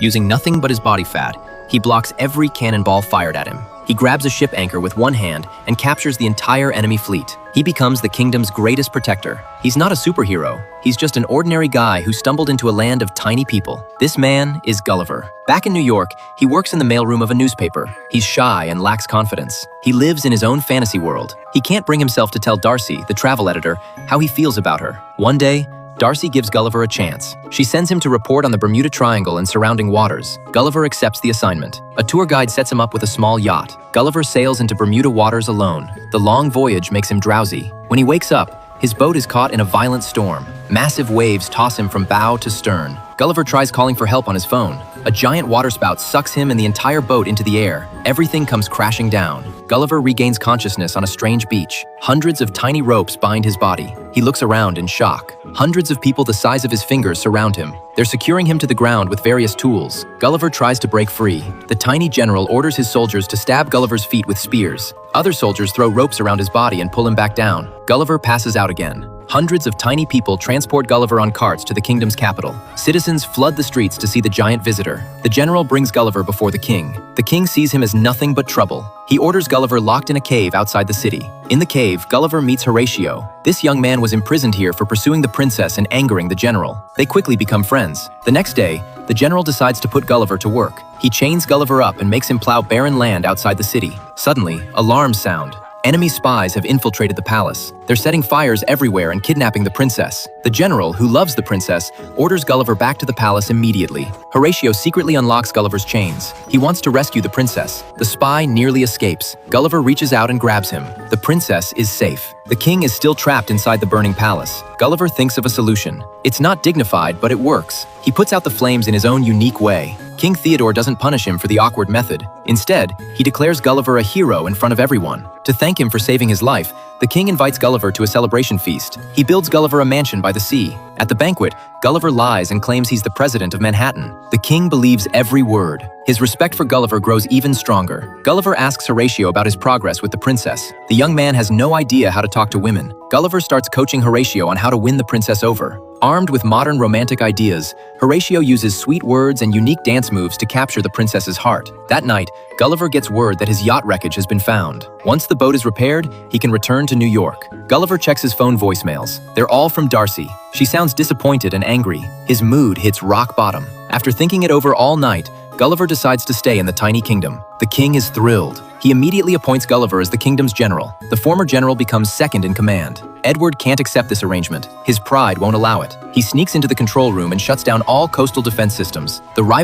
Using nothing but his body fat, he blocks every cannonball fired at him. He grabs a ship anchor with one hand and captures the entire enemy fleet. He becomes the kingdom's greatest protector. He's not a superhero. He's just an ordinary guy who stumbled into a land of tiny people. This man is Gulliver. Back in New York, he works in the mailroom of a newspaper. He's shy and lacks confidence. He lives in his own fantasy world. He can't bring himself to tell Darcy, the travel editor, how he feels about her. One day, Darcy gives Gulliver a chance. She sends him to report on the Bermuda Triangle and surrounding waters. Gulliver accepts the assignment. A tour guide sets him up with a small yacht. Gulliver sails into Bermuda waters alone. The long voyage makes him drowsy. When he wakes up, his boat is caught in a violent storm. Massive waves toss him from bow to stern. Gulliver tries calling for help on his phone. A giant waterspout sucks him and the entire boat into the air. Everything comes crashing down. Gulliver regains consciousness on a strange beach. Hundreds of tiny ropes bind his body. He looks around in shock. Hundreds of people the size of his fingers surround him. They're securing him to the ground with various tools. Gulliver tries to break free. The tiny general orders his soldiers to stab Gulliver's feet with spears. Other soldiers throw ropes around his body and pull him back down. Gulliver passes out again. Hundreds of tiny people transport Gulliver on carts to the kingdom's capital. Citizens flood the streets to see the giant visitor. The general brings Gulliver before the king. The king sees him as nothing but trouble. He orders Gulliver locked in a cave outside the city. In the cave, Gulliver meets Horatio. This young man was imprisoned here for pursuing the princess and angering the general. They quickly become friends. The next day, the general decides to put Gulliver to work. He chains Gulliver up and makes him plow barren land outside the city. Suddenly, alarms sound. Enemy spies have infiltrated the palace. They're setting fires everywhere and kidnapping the princess. The general, who loves the princess, orders Gulliver back to the palace immediately. Horatio secretly unlocks Gulliver's chains. He wants to rescue the princess. The spy nearly escapes. Gulliver reaches out and grabs him. The princess is safe. The king is still trapped inside the burning palace. Gulliver thinks of a solution. It's not dignified, but it works. He puts out the flames in his own unique way. King Theodore doesn't punish him for the awkward method. Instead, he declares Gulliver a hero in front of everyone. To thank him for saving his life, the king invites Gulliver to a celebration feast. He builds Gulliver a mansion by the sea. At the banquet, Gulliver lies and claims he's the president of Manhattan. The king believes every word. His respect for Gulliver grows even stronger. Gulliver asks Horatio about his progress with the princess. The young man has no idea how to talk to women. Gulliver starts coaching Horatio on how to win the princess over. Armed with modern romantic ideas, Horatio uses sweet words and unique dance moves to capture the princess's heart. That night, Gulliver gets word that his yacht wreckage has been found. Once the boat is repaired, he can return to New York. Gulliver checks his phone voicemails. They're all from Darcy. She sounds disappointed and angry. His mood hits rock bottom. After thinking it over all night, Gulliver decides to stay in the tiny kingdom. The king is thrilled. He immediately appoints Gulliver as the kingdom's general. The former general becomes second in command. Edward can't accept this arrangement. His pride won't allow it. He sneaks into the control room and shuts down all coastal defense systems. The rival